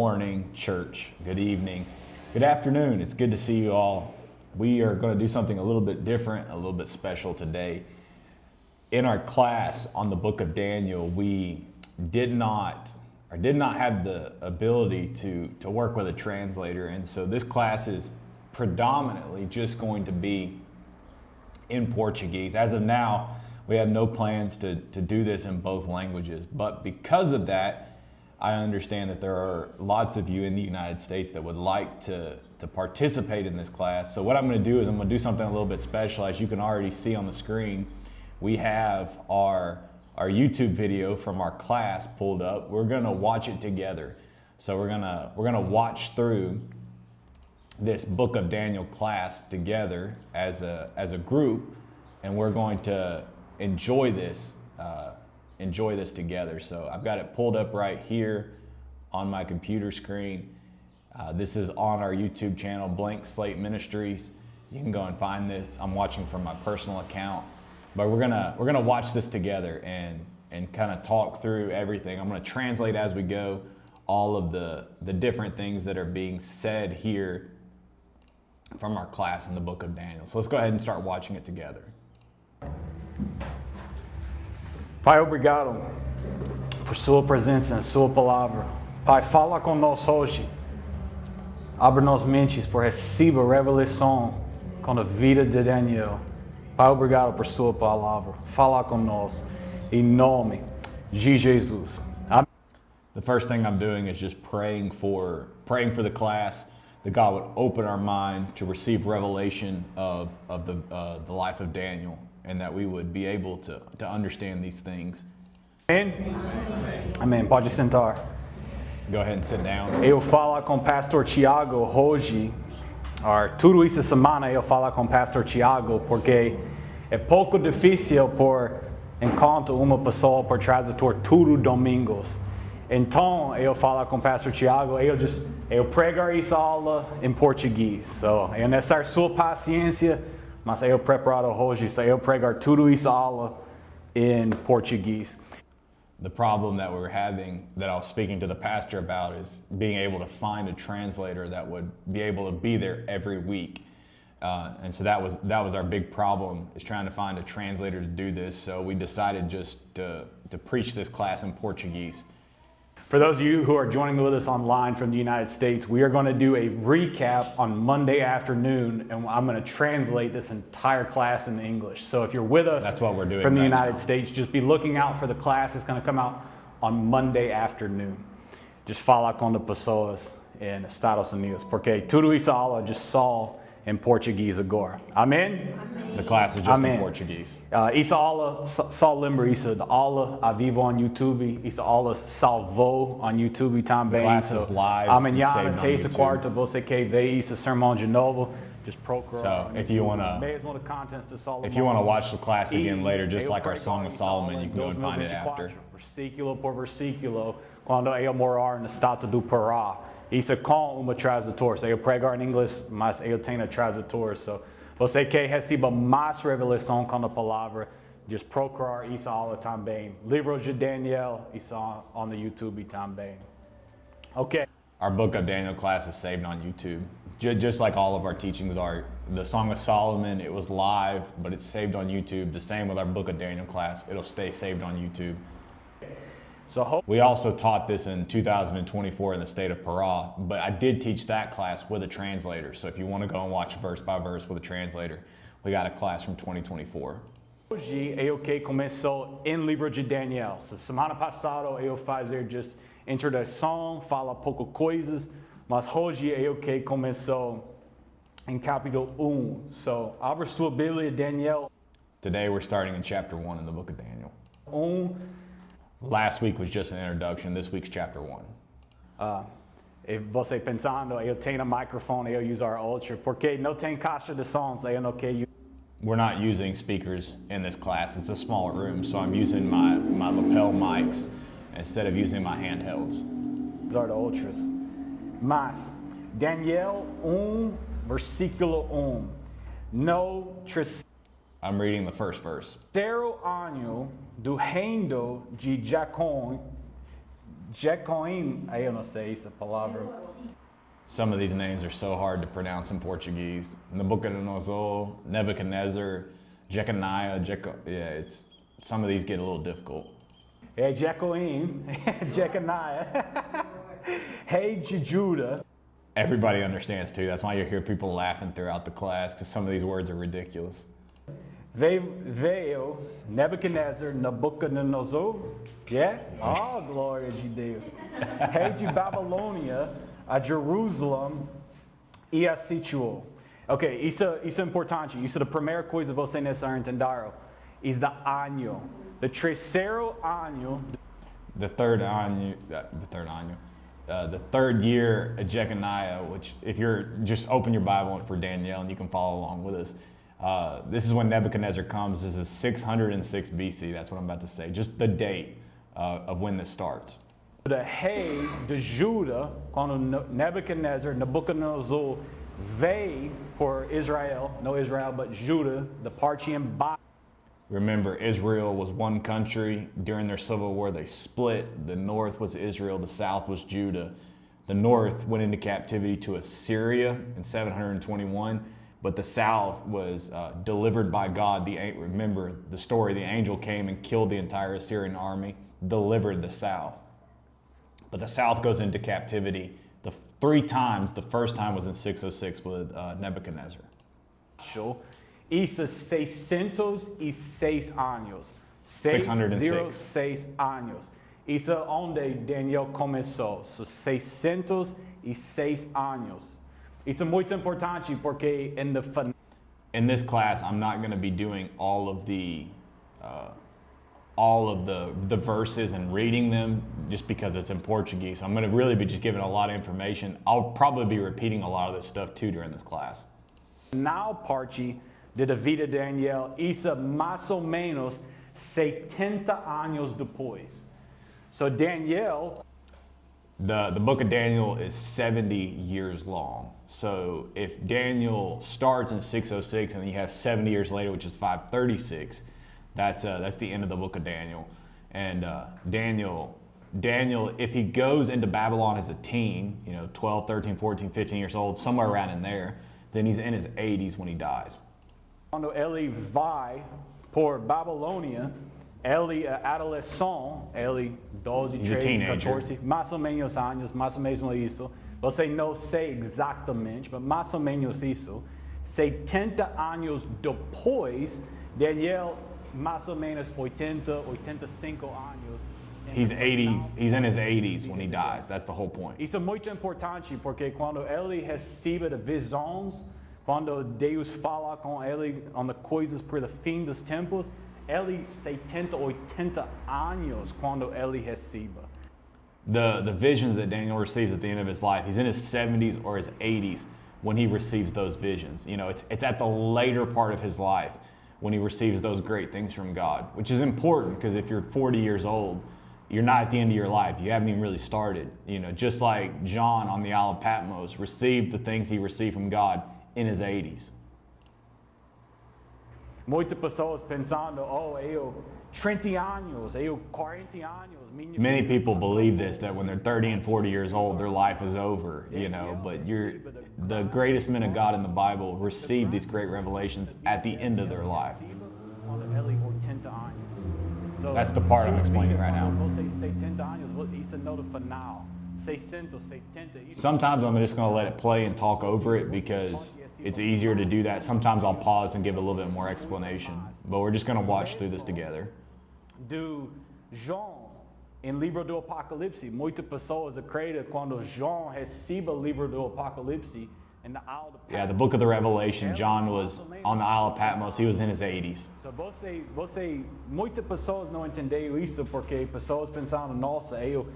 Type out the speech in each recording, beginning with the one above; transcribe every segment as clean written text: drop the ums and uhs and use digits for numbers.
morning, church. Good evening. Good afternoon. It's good to see you all. We are going to do something a little bit different, a little bit special today. In our class on the book of Daniel, we did not have the ability to work with a translator. And so this class is predominantly just going to be in Portuguese. As of now, we have no plans to do this in both languages. But because of that, I understand that there are lots of you in the United States that would like to participate in this class. So what I'm going to do is I'm going to do something a little bit special. As you can already see on the screen, we have our YouTube video from our class pulled up. We're going to watch it together. So we're going to watch through this book of Daniel class together as a group, and we're going to enjoy this together. So I've got it pulled up right here on my computer screen. This is on our YouTube channel, Blank Slate Ministries. You can go and find this. I'm watching from my personal account, but we're gonna watch this together and kind of talk through everything. I'm gonna translate as we go all of the different things that are being said here from our class in the book of Daniel. So let's go ahead and start watching it together. Pai, obrigado por sua presença, sua palavra. Pai, fala conosco hoje. Abre nos mentes por receba revelação com a vida de Daniel. Pai, obrigado por sua palavra. Fala conosco em nome de Jesus. Amém. The first thing I'm doing is just praying for the class, that God would open our mind to receive revelation of the life of Daniel, and that we would be able to understand these things. Amém? Amém. Pode sentar. Go ahead and sit down. Eu falo com o pastor Thiago hoje, tudo essa semana eu falo com o pastor Thiago, porque é pouco difícil por enquanto uma pessoa por tradutor tudo domingos. Então eu falo com o pastor Thiago, eu pregar essa aula em português. So, eu necessito sua paciência, mas eu preparado hoje, so eu pregar tudo essa aula em português. The problem that we were having, that I was speaking to the pastor about, is being able to find a translator that would be able to be there every week. And so that was our big problem, is trying to find a translator to do this. So we decided just to preach this class in Portuguese. For those of you who are joining with us online from the United States, we are going to do a recap on Monday afternoon, and I'm going to translate this entire class in English. So if you're with us That's what we're doing from the right United now. States, just be looking out for the class. It's going to come out on Monday afternoon. Just fala com as pessoas em Estados Unidos, porque tudo isso aula just só em português agora. Amém? The class is just Amém. in Portuguese. Isso aula, só lembra isso, da aula a vivo on YouTube, isso aula salvou on YouTube também. The class is live Amanhã, and saved on terça, YouTube. quarta, você quer ver isso, sermão de novo, just procura. So if you want to watch the class again later, just like our Song of Solomon, you can go and find it after. Versículo por versículo, quando eu morar no estado do Pará. Isso é com uma tradutor. So eu pregar em inglês, mas eu tenho a tradutor. So você quer receber mais revelação com a palavra, just procurar isso aula também. Livro de Daniel, isso on the YouTube também. Okay. Our book of Daniel class is saved on YouTube, just like all of our teachings are. The Song of Solomon, it was live, but it's saved on YouTube. The same with our book of Daniel class. It'll stay saved on YouTube. So we also taught this in 2024 in the state of Pará, but I did teach that class with a translator. So if you want to go and watch verse by verse with a translator, we got a class from 2024. Hoje eu que começou em livro de Daniel. So, semana passada eu fazer just introdução, fala pouco coisas, mas hoje eu que começou em capítulo 1. So abra sua Bíblia, Daniel. Today we're starting in chapter 1 in the book of Daniel. 1. Last week was just an introduction. This week's chapter 1. E você pensando, eu tenho um microfone, eu usar outro, porque não tem caixa de sons, eu não quero. We're not using speakers in this class. It's a small room, so I'm using my lapel mics instead of using my handhelds. Usar outros. Mas, Daniel versículo 1. No I'm reading the first verse. terceiro ano do reino de Jacó, Jecoim, aí eu não sei essa palavra. Some of these names are so hard to pronounce in Portuguese. Nabucodonosor, Nebuchadnezzar, Jeconiah, it's some of these get a little difficult. É Jecoim, Jeconiah, rei de Juda. Everybody understands too. That's why you hear people laughing throughout the class because some of these words are ridiculous. Veio Nebuchadnezzar, Nabucodonosor, yeah? Oh, glória de Deus. Rei de Babilônia, a Jerusalém e a sitiou. Ok, isso é importante. Isso é a primeira coisa que você necessita entender. Is the año. The terceiro año. The third year of Jeconiah, which if you're just open your Bible for Danielle and you can follow along with us. This is when Nebuchadnezzar comes. This is 606 BC. That's what I'm about to say. Just the date of when this starts. The rei de Juda, quando Nabucodonosor veio por Israel, no Israel, but Judah, the parte embaixo. Remember, Israel was one country. During their civil war, they split. The north was Israel, the south was Judah. The north went into captivity to Assyria in 721, but the south was delivered by God. Remember the story, the angel came and killed the entire Assyrian army, delivered the south. But the south goes into captivity three times. The first time was in 606 with Nebuchadnezzar. Isso 606 anos. 606 anos. Isso é onde Daniel começou. So, 606 anos. Isso é muito importante porque in this class, I'm not going to be doing all of the verses and reading them just because it's in Portuguese. So I'm going to really be just giving a lot of information. I'll probably be repeating a lot of this stuff too during this class. Now parte da vida de Daniel, isso mais ou menos 70 anos depois. So Daniel, the book of Daniel is 70 years long. So if Daniel starts in 606 and then you have 70 years later, which is 536, that's the end of the book of Daniel. And Daniel, if he goes into Babylon as a teen, 12, 13, 14, 15 years old, somewhere around in there, then he's in his 80s when he dies. Quando ele vai por Babilônia, ele é adolescente, ele 12, 13, 14, mais ou menos anos, mais ou menos isso. Você não sei exatamente, mas mais ou menos isso. 70 anos depois, Daniel, mais ou menos 80, 85 anos. He's in his 80s when he dies. That's the whole point. Isso é muito importante porque quando ele recebe visões, quando Deus fala com ele on coisas para o fim dos tempos, ele 70, 80 anos quando ele recebe. The visions that Daniel receives at the end of his life, he's in his 70s or his 80s when he receives those visions. It's at the later part of his life when he receives those great things from God, which is important because if you're 40 years old, you're not at the end of your life. You haven't even really started. Just like John on the Isle of Patmos received the things he received from God in his 80s. Muitas pessoas pensando, eu 30 anos, eu 40 anos. Many people believe this, that when they're 30 and 40 years old, their life is over, but the greatest men of God in the Bible received these great revelations at the end of their life. That's the part I'm explaining right now. Sometimes I'm just going to let it play and talk over it because it's easier to do that. Sometimes I'll pause and give a little bit more explanation, but we're just going to watch through this together. Do João, em livro do Apocalipse, muitas pessoas acreditam quando João recebe o livro do Apocalipse in the Isle of Patmos. Yeah, the book of the Revelation, John was on the Isle of Patmos. He was in his 80s. So muitas pessoas não entenderam isso porque pessoas pensaram, nossa, eu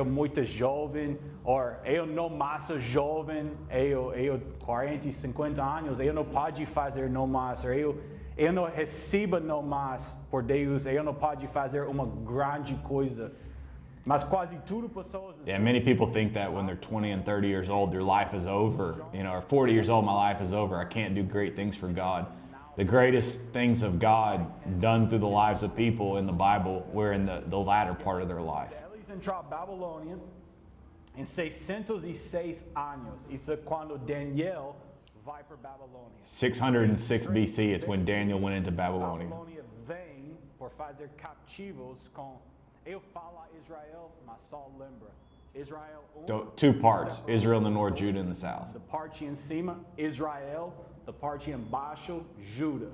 muito jovem, ou eu não mais jovem, eu 40, 50 anos, eu não pode fazer não mais, eu não recebo não mais por Deus, eu não pode fazer uma grande coisa. Mas quase tudo pessoas. Yeah, many people think that when they're 20 and 30 years old, their life is over. Or 40 years old, my life is over. I can't do great things for God. The greatest things of God done through the lives of people in the Bible were in the latter part of their life. entrou a Babilônia em 606 anos. Isso é quando Daniel vai para Babilônia. 606 BC is when Daniel went into Babylonia. Babilônia vem por fazer cativos com... Eu falo Israel, mas só lembra. Israel, Two parts, Israel in the north, Judah in the south. da parte em cima, Israel, da parte embaixo, Judah.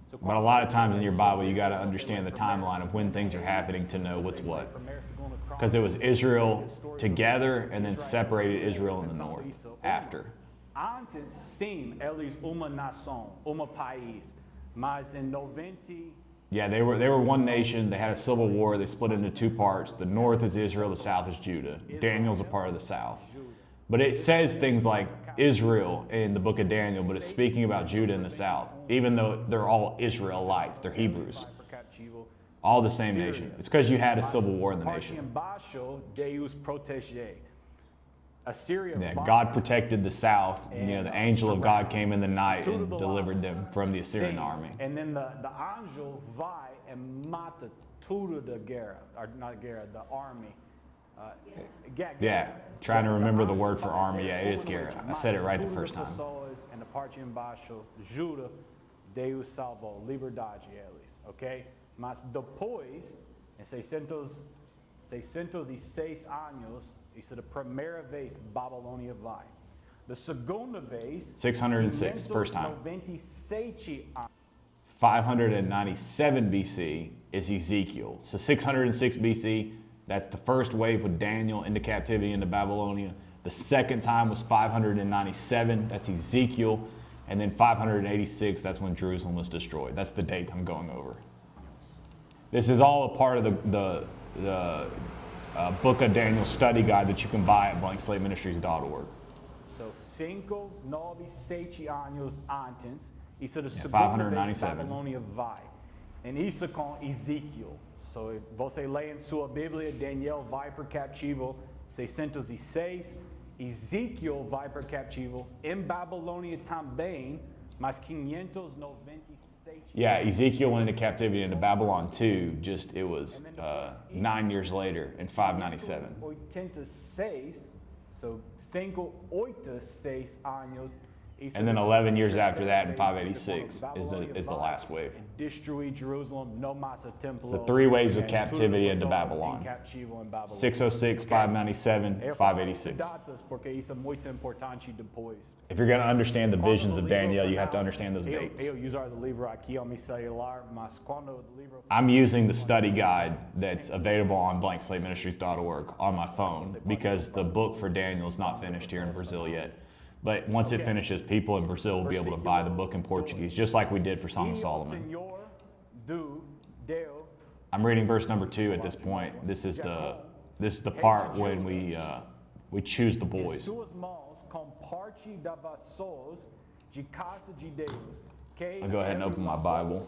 So, But a lot of times in your Bible, you got to understand the timeline of when things are happening to know what's what. Because it was Israel together and then separated Israel in the north after. Antes, sim, eles uma nação, uma país, mas em 90 Yeah, they were one nation. They had a civil war. They split into two parts. The north is Israel, the south is Judah. Daniel's a part of the south. But it says things like Israel in the book of Daniel, but it's speaking about Judah in the south, even though they're all Israelites, they're Hebrews, all the same nation. It's because you had a civil war in the nation. embaixo, Deus protege. Assyria Yeah, God protected the south. You know, the angel of God came in the night and delivered them from the Assyrian army. And then the angel vai e mata tudo da guerra, or not guerra, the army. Yeah, trying to remember the word for army. Yeah, it is Garrett. I said it right the first time. And the parte embaixo, Judah, Deus salvou, liberdade eles, ok? Mas depois, em 606 anos, isso é a primeira vez Babilônia vai. Da segunda vez, 606, first time. 597 anos. 597 BC is Ezekiel. So 606 BC, that's the first wave with Daniel into captivity into Babylonia. The second time was 597, that's Ezekiel. And then 586, that's when Jerusalem was destroyed. That's the date I'm going over. This is all a part of the Book of Daniel study guide that you can buy at blankslateministries.org. So 597 anos antes, isso é da segunda 597. vez Babilônia vai. E isso com Ezequiel. So você lê em sua Bíblia, Daniel vai para cativo 606, Ezequiel vai para cativo, em Babilônia também, mas 597. Yeah, Ezekiel went into captivity into Babylon too, just it was 9 years later in 597. 86, so 586 anos. And then 11 years after that in 586 is the last wave. Destroy Jerusalem, no más templo. So 3 waves of captivity into Babylon. 606, 597, 586. Porque isso é muito importante depois. If you're going to understand the visions of Daniel, you have to understand those dates. Eu usar o livro aqui ao meu celular, mas quando o livro... I'm using the study guide that's available on blankslateministries.org on my phone because the book for Daniel is not finished here in Brazil yet. But once it finishes, people in Brazil will be able to buy the book in Portuguese, just like we did for Song of Solomon. I'm reading verse number 2 at this point. This is the part when we choose the boys. I'll go ahead and open my Bible.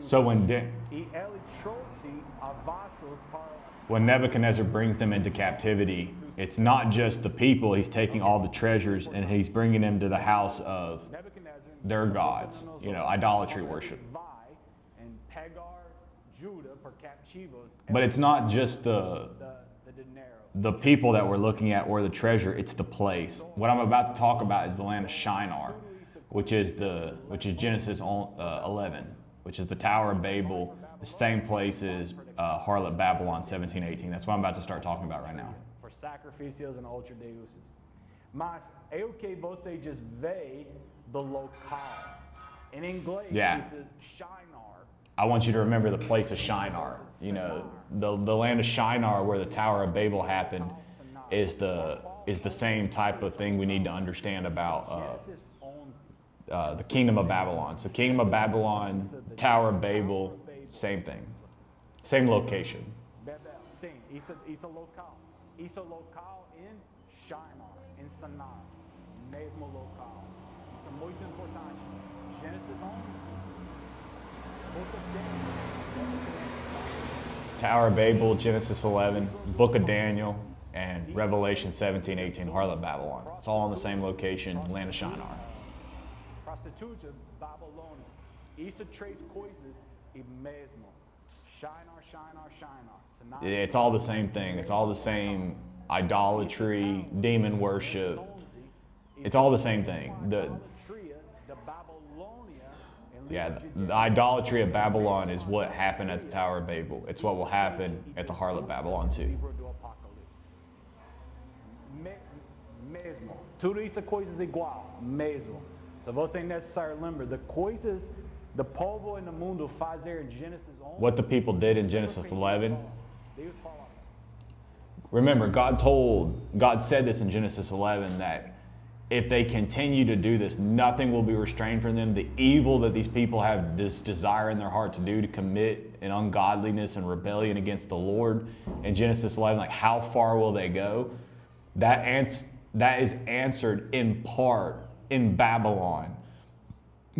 So when Nebuchadnezzar brings them into captivity, it's not just the people. He's taking all the treasures and he's bringing them to the house of their gods, you know, idolatry worship. But it's not just the people that we're looking at or the treasure, it's the place. What I'm about to talk about is the land of Shinar, which is Genesis 11, which is the Tower of Babel, the same place as harlot Babylon 1718. That's what I'm about to start talking about right now. For sacrificios and ultra deuses. Mas eu que você just vê do local. In inglês, this is Shinar. I want you to remember the place of Shinar. You know, the land of Shinar where the Tower of Babel happened is the same type of thing we need to understand about the Kingdom of Babylon. So Kingdom of Babylon, Tower of Babel, same thing. Same location. Sim, isso local. Isso local em Shinar, em Sinai, mesmo local. Isso é muito importante. Gênesis 11. Tower of Babel, Genesis 11, Book of Daniel, and Revelation 17:18, harlot Babylon. It's all in the same location, land of Shinar. Prostituta, Babilônia. Isso três coisas e mesmo. Shinar. It's all the same thing. It's all the same idolatry, demon worship. It's all the same thing. The idolatry of Babylon is what happened at the Tower of Babel. It's what will happen at the harlot Babylon too. Mesmo. Tudo isso é coisas igual, mesmo. Se você é necessário lembrar de coisas do povo e no mundo fazer em Gênesis 11. What the people did in Genesis 11. Remember, God said this in Genesis 11 that if they continue to do this, nothing will be restrained from them. The evil that these people have this desire in their heart to do, to commit an ungodliness and rebellion against the Lord. In Genesis 11, like how far will they go? That is answered in part in Babylon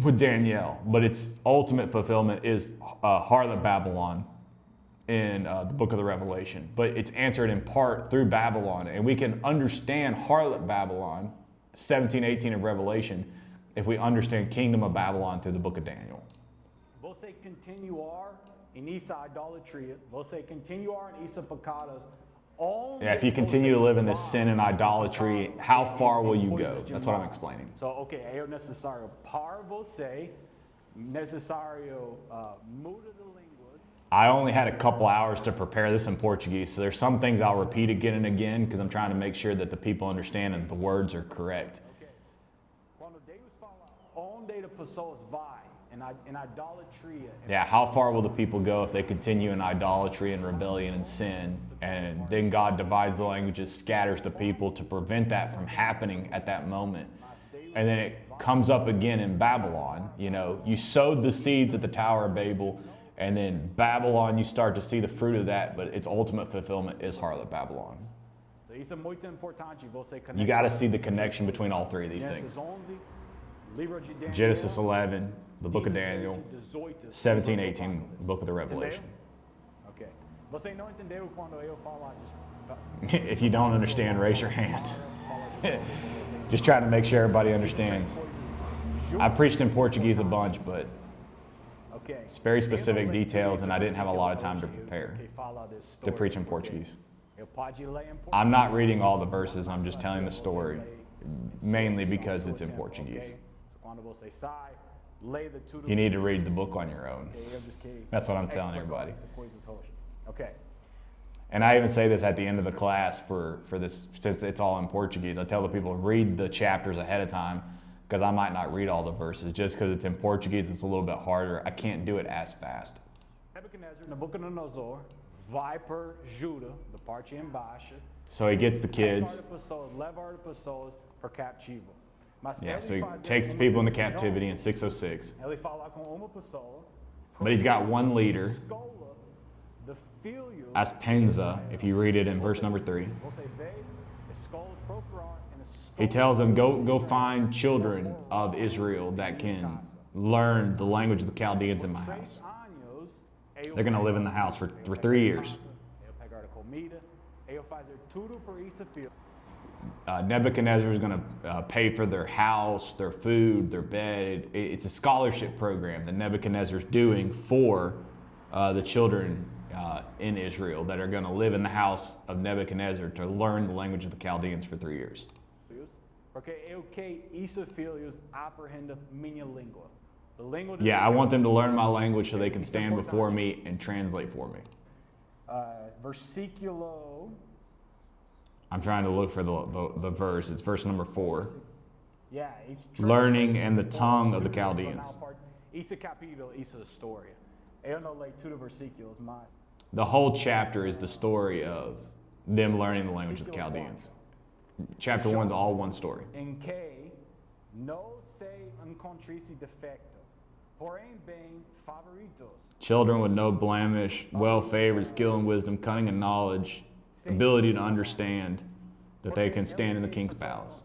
with Daniel, but its ultimate fulfillment is harlot Babylon in the book of the Revelation. But it's answered in part through Babylon, and we can understand harlot Babylon, 17:18 of Revelation, if we understand kingdom of Babylon through the book of Daniel. Você continuar em essa idolatria, você continuar em essa pecados. Yeah, if you continue to live in this sin and idolatry, how far will you go? That's what I'm explaining. So, okay, é necessário para você, necessário muda de línguas. I only had a couple hours to prepare this in Portuguese, so there's some things I'll repeat again and again because I'm trying to make sure that the people understand and the words are correct. Okay. Quando Deus fala, onde as pessoas vai in idolatria. Yeah, how far will the people go if they continue in idolatry and rebellion and sin? And then God divides the languages, scatters the people to prevent that from happening at that moment. And then it comes up again in Babylon. You know, you sowed the seeds at the Tower of Babel, and then Babylon, you start to see the fruit of that, but its ultimate fulfillment is harlot Babylon. You got to see the connection between all three of these things. Genesis 11, the book of Daniel, 17:18, the book of the Revelation. Okay. Você não entendeu quando eu falar? If you don't understand, raise your hand. Just trying to make sure everybody understands. I preached in Portuguese a bunch, but it's very specific details, and I didn't have a lot of time to prepare to preach in Portuguese. I'm not reading all the verses, I'm just telling the story, mainly because it's in Portuguese. You need to read the book on your own. That's what I'm telling everybody. Okay. And I even say this at the end of the class for this, since it's all in Portuguese. I tell the people, read the chapters ahead of time, because I might not read all the verses. Just because it's in Portuguese, it's a little bit harder. I can't do it as fast. Nebuchadnezzar, Nabucodonosor, vai por Judah, da parte embaixo. So he gets the kids. Levar pessoas para cativo. Yeah, so he takes the people into captivity in 606. Ele fala com uma pessoa. But he's got one leader, Aspenza, if you read it in verse number 3. He tells them, go find children of Israel that can learn the language of the Chaldeans in my house. They're going to live in the house for 3 years. Nebuchadnezzar is going to pay for their house, their food, their bed. It's a scholarship program that Nebuchadnezzar is doing for the children in Israel that are going to live in the house of Nebuchadnezzar to learn the language of the Chaldeans for 3 years. Yeah, I want them to learn my language so they can stand before me and translate for me. Versículo. I'm trying to look for the verse. It's verse number 4. Yeah, it's learning and the tongue of the Chaldeans. Isso é capítulo, isso é história. Eu não leio tudo versículos, mas the whole chapter is the story of them learning the language of the Chaldeans. Chapter 1 is all one story. Em que não se encontrisse defeito, porém bem favoritos. Children with no blemish, well-favored, skill and wisdom, cunning and knowledge, ability to understand, that they can stand in the king's palace.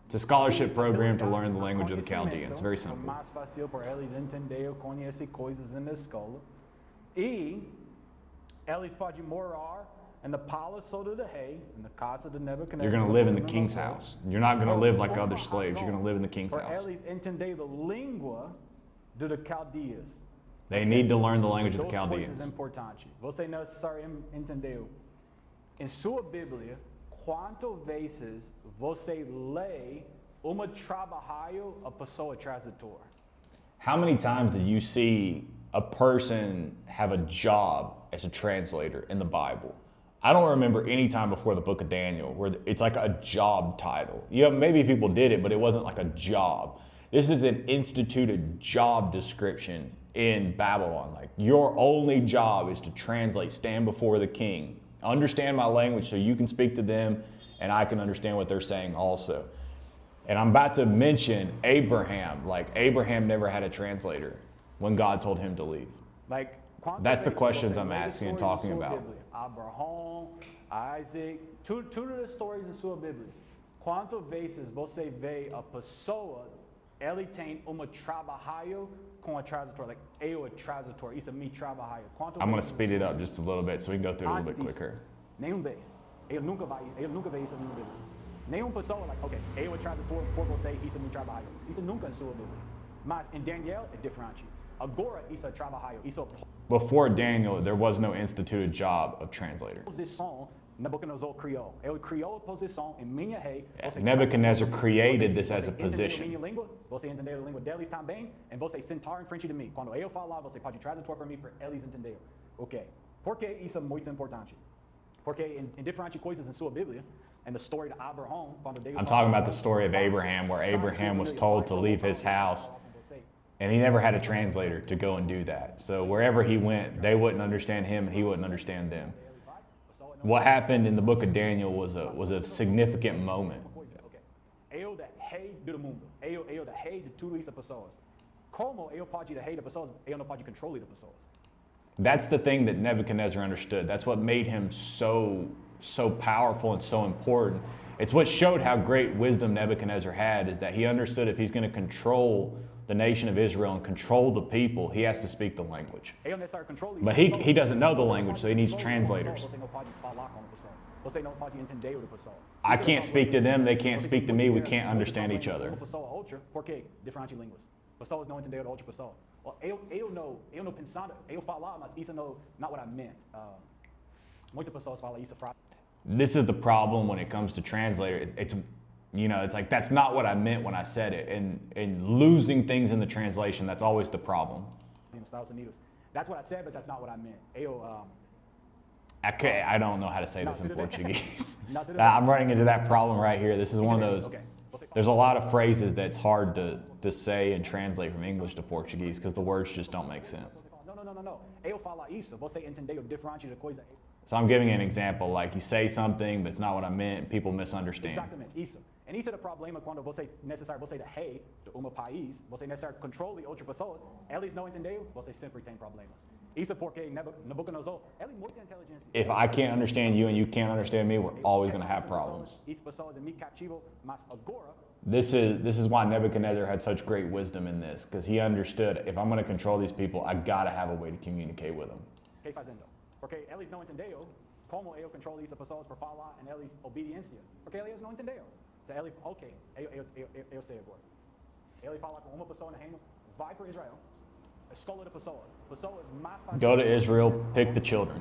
It's a scholarship program to learn the language of the Chaldeans. Very simple. Mais fácil para eles entender ou conhecer coisas na escola. E eles podem morar in the palace of the rei, in the casa de Nebuchadnezzar. You're going to live in the king's house. You're not going to live like other slaves. You're going to live in the king's house. Para eles entender a língua dos Chaldeus. They need to learn the language of the Duas Chaldeans. coisas importantes. Você necessariamente entendeu. Em sua Bíblia, quantas vezes você lê trabalho a pessoa tradutor? How many times did you see a person have a job as a translator in the Bible? I don't remember any time before the book of Daniel where it's like a job title. You know, maybe people did it, but it wasn't like a job. This is an instituted job description in Babylon. Like, your only job is to translate, stand before the king, understand my language so you can speak to them and I can understand what they're saying also. And I'm about to mention Abraham. Like, Abraham never had a translator when God told him to leave. Like, That's the questions I'm asking and talking about. Abraham, Isaac, todas as histórias em sua Bíblia. Quantas vezes você vê a pessoa, ele tem trabalho com a tradutor, like eu a tradutor, isso é meu trabalho. I'm going to speed it up just a little bit so we can go through it a little bit quicker. Nenhum vez. Ele nunca vê isso na Bíblia. Nenhuma pessoa, like, ok, eu a tradutor por você, isso é meu trabalho. Isso nunca em sua Bíblia. Mas em Daniel é diferente. Agora isso é trabalho, isso é Before Daniel, there was no instituted job of translator. posição Nebuchadnezzar criou. Ele criou a posição em minha rei. Nebuchadnezzar created this as a position. Minha língua, você entender a língua deles também, e você sentar em frente de mim. Quando eu falar, você pode tradutor para mim para eles entenderem. Ok. Por que isso é muito importante? Porque em diferentes coisas em sua Bíblia, and the story of Abraham, quando Deus I'm talking about the story of Abraham, where Abraham was told to leave his house, and he never had a translator to go and do that. So wherever he went, they wouldn't understand him, and he wouldn't understand them. What happened in the book of Daniel was a significant moment. Eu da rei do mundo. Eu da rei de tudo isso pessoas. Como eu pode da rei de pessoas, eu não pode controlar de pessoas. That's the thing that Nebuchadnezzar understood. That's what made him so powerful and so important. It's what showed how great wisdom Nebuchadnezzar had, is that he understood if he's going to control the nation of Israel and control the people, he has to speak the language. But he doesn't know the language, so he needs translators. I can't speak to them, they can't speak to me, we can't understand each other. Pessoas não entenderam outra pessoa. Eu não pensando, eu falar, mas isso não not what I meant. Muitas pessoas falam isso frase. This is the problem when it comes to translators. It's you know, it's like, that's not what I meant when I said it. And losing things in the translation, that's always the problem. That's what I said, but that's not what I meant. I don't know how to say this in Portuguese. I'm running into that problem right here. This is one of those. There's a lot of phrases that's hard to say and translate from English to Portuguese because the words just don't make sense. No. Eu falar isso, você entendeu diferente da coisa. So I'm giving an example, like you say something, but it's not what I meant, people misunderstand. Exatamente, isso. E isso é o problema quando você é rei de país, você necessariamente controla outras pessoas, eles não entenderam, você sempre tem problemas. Isso porque Nebuchadnezzar, ele é muito inteligente. If I can't understand you and you can't understand me, we're always going to have problems. This is why Nebuchadnezzar had such great wisdom in this, because he understood, if I'm going to control these people, I got to have a way to communicate with them. Porque eles não entenderam como eu controlo essas pessoas para falar e eles obediência. Porque eles não entenderam. So ele, ok, eu sei agora. Ele fala com uma pessoa no reino, vai para Israel, escola de pessoas mais fáceis. Go to Israel, pick the children.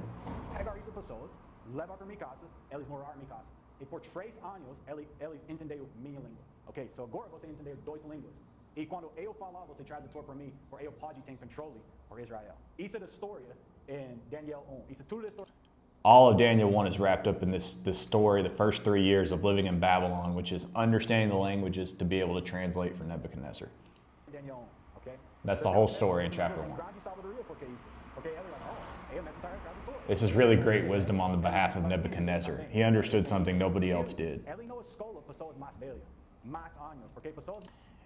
Pegar essas pessoas, levar para minha casa, eles morar em minha casa. E por 3 anos, eles entenderam minha língua. Ok, so agora você entendeu 2 línguas. E quando eu falar, você tradutor para mim, porque eu pode ter controle por Israel. Isso é a história em Daniel 1. Isso é tudo a história. All of Daniel 1 is wrapped up in this story, the first 3 years of living in Babylon, which is understanding the languages to be able to translate for Nebuchadnezzar. Daniel 1, okay? That's the whole story in chapter 1. This is really great wisdom on the behalf of Nebuchadnezzar. He understood something nobody else did.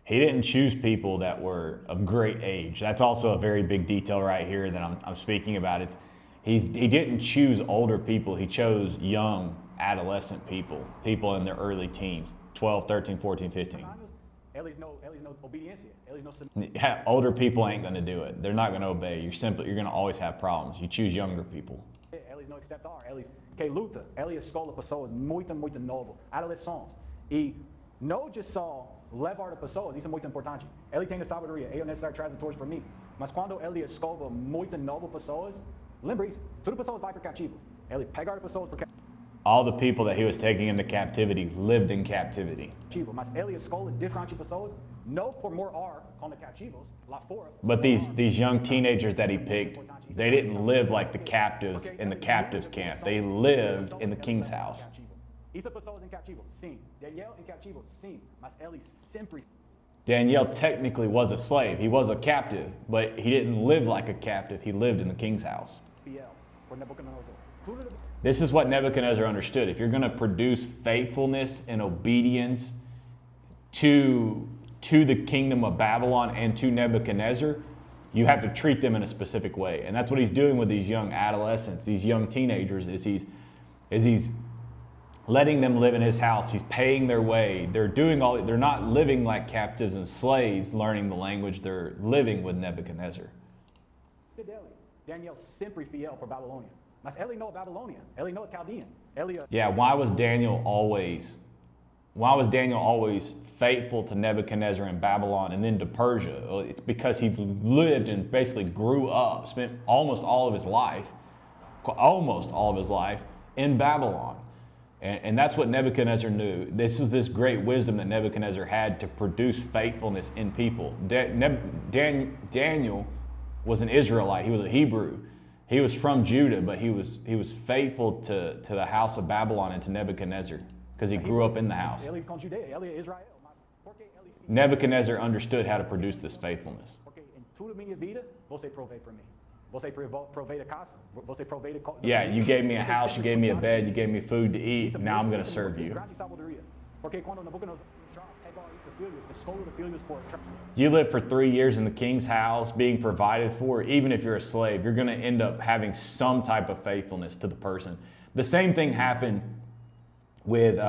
He didn't choose people that were of great age. That's also a very big detail right here that I'm speaking about. He didn't choose older people. He chose young, adolescent people in their early teens, 12, 13, 14, 15. Yeah, older people ain't going to do it. They're not going to obey. You're going to always have problems. You choose younger people. Eles não aceitam, eles que luta, eles escolhem pessoas muito novas, adolescentes. E não só levar pessoas, isso é muito importante. Ele tem a sabedoria, eu necessito tradutores para mim. Mas quando ele escova muitas novas pessoas, lembra isso, todas as pessoas vão para cativo. Ele pega as pessoas para All the people that he was taking into captivity lived in captivity. cativo, mas ele escolhe diferentes pessoas, não por morar com os cativos lá fora. But these young teenagers that he picked, they didn't live like the captives in the captives camp. They lived in the king's house. Isso pessoas em cativo, sim. Daniel em cativo, sim. Mas ele sempre Daniel technically was a slave. He was a captive, but he didn't live like a captive. He lived in the king's house. fiel por Nabucodonosor. Tudo This is what Nebuchadnezzar understood. If you're going to produce faithfulness and obedience to the kingdom of Babylon and to Nebuchadnezzar, you have to treat them in a specific way. And that's what he's doing with these young adolescents, these young teenagers, is he's letting them live in his house. He's paying their way. They're not living like captives and slaves, learning the language. They're living with Nebuchadnezzar. dele. Daniel sempre fiel por Babilônia. Mas ele não é Babilônia. Ele não é Chaldean. Ele é Yeah, why was Daniel always faithful to Nebuchadnezzar in Babylon and then to Persia? Well, it's because he lived and basically grew up, spent almost all of his life in Babylon. And that's what Nebuchadnezzar knew. This was this great wisdom that Nebuchadnezzar had to produce faithfulness in people. Daniel was an Israelite. He was a Hebrew. He was from Judah, but he was faithful to the house of Babylon and to Nebuchadnezzar because he grew up in the house. ele com Judeia. Ele é Israel. Mas porque ele Nebuchadnezzar understood how to produce this faithfulness. Porque em toda a minha vida você provei para mim. Você provei da casa. Você provei da Yeah, you gave me a house, you gave me a bed, you gave me food to eat. Now I'm going to serve you. Grande sabedoria. Porque quando Nabucodonosor pegou esses filhos, escolheu os filhos por You live for 3 years in the king's house, being provided for, even if you're a slave, you're going to end up having some type of faithfulness to the person. The same thing happened with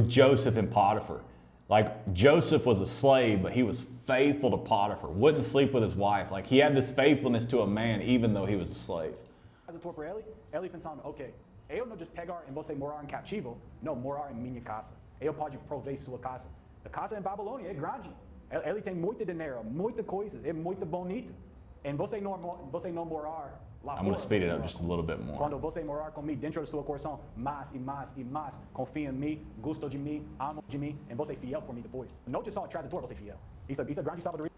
Joseph and Potiphar. Like Joseph was a slave, but he was faithful to Potiphar, wouldn't sleep with his wife. Like he had this faithfulness to a man, even though he was a slave. por ele, ele pensando, ok, eu não just pegar e você morar em cativo, não, morar em minha casa. Eu pode prover sua casa. A casa em Babilônia é grande. Ele tem muito dinheiro, muita coisa, é muito bonita. E você não morar lá I'm going to speed it up just a little bit more. Quando você morar comigo dentro do seu coração, mais e mais e mais, confia em mim, gosta de mim, ama de mim, e você é fiel por mim depois. Não só tradutor, você é fiel. Isso é grande sabedoria.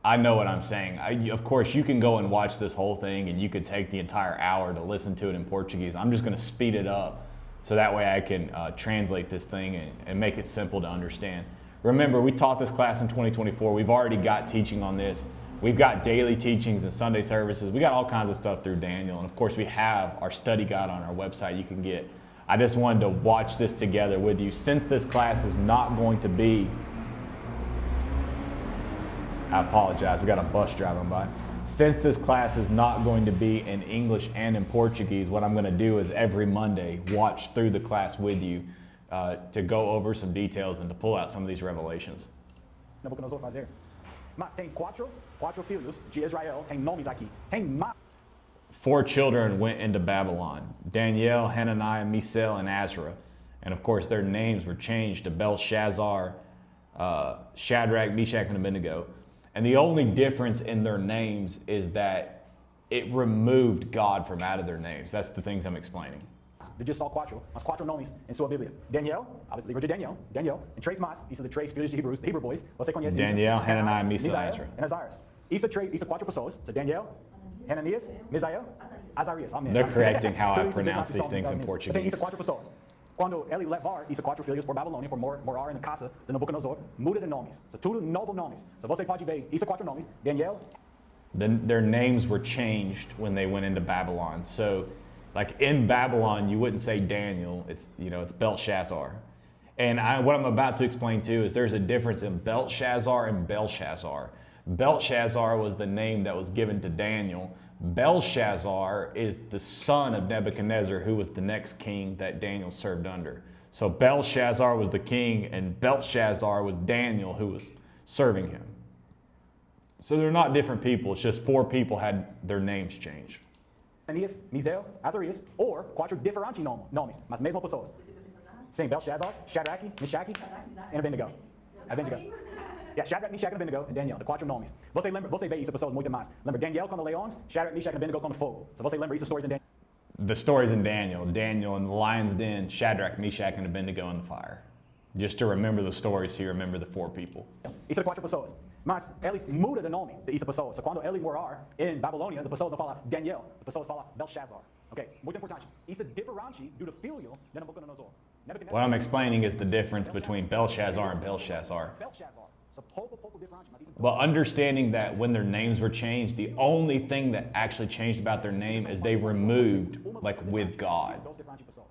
I know what I'm saying. Of course, you can go and watch this whole thing and you could take the entire hour to listen to it in Portuguese. I'm just going to speed it up so that way I can translate this thing and make it simple to understand. Remember, we taught this class in 2024. We've already got teaching on this. We've got daily teachings and Sunday services. We got all kinds of stuff through Daniel. And of course, we have our study guide on our website you can get. I just wanted to watch this together with you. Since this class is not going to be, I apologize, we got a bus driving by. Since this class is not going to be in English and in Portuguese, what I'm going to do is every Monday watch through the class with you to go over some details and to pull out some of these revelations. Nabucodonosor fazer. Mas tem quatro filhos de Israel, tem nomes aqui. Tem mais. 4 children went into Babylon: Daniel, Hananiah, Mishael, and Azra. And of course, their names were changed to Belshazzar, Shadrach, Meshach, and Abednego. And the only difference in their names is that it removed God from out of their names. That's the things I'm explaining. De só quatro, mas quatro nomes em sua Bíblia. Daniel, livro de Daniel, e três mais, isso de três filhos de Hebreus, the Hebrew boys, você conhece Daniel, isso? Hananiah, Mishael, Azra. E Azarias. Isso quatro pessoas, so Daniel, Hananias, Mishael, Azarias. Amen. They're correcting how I pronounce these things in Tem Portuguese. isso quatro pessoas. Quando ele levar isso quatro filhos por Babilônia, por morar na casa de Nabucodonosor, muda de nomes. So tudo novo nomes. So você pode ver isso quatro nomes, Daniel. Their names were changed when they went into Babylon. So, like in Babylon, you wouldn't say Daniel. It's Belshazzar. And what I'm about to explain too is there's a difference in Belshazzar and Belshazzar. Belshazzar was the name that was given to Daniel. Belshazzar is the son of Nebuchadnezzar, who was the next king that Daniel served under. So Belshazzar was the king, and Belshazzar was Daniel, who was serving him. So they're not different people. It's just 4 people had their names changed. Hananias, Mishael, Azarias, or quatro diferentes nomes, mas mesma pessoas. Sim, Belshazzar, Shadrach, Meshach, and Abednego. Yeah, Shadrach, Meshach, and Abednego, and Daniel, the quatro nomes. Você vê isso, pessoas, muito mais. Lembra Daniel com os leões, Shadrach, Meshach, and Abednego com o fogo. So você lembra isso, stories in Daniel. The stories in Daniel, Daniel in the lion's den, Shadrach, Meshach, and Abednego in the fire. Just to remember the stories, so you remember the 4 people. Isso é quatro pessoas. Mas eles mudam de nome de essa pessoa. So quando ele morar em Babilônia, as pessoas não falam Daniel, as pessoas falam Belshazzar. Ok? Muito importante. Isso é diferente do filho de Nabucodonosor. What I'm explaining is the difference between Belshazzar and Belshazzar. Belshazzar. So pouco diferente, mas isso But understanding that when their names were changed, the only thing that actually changed about their name is they removed, like, with God.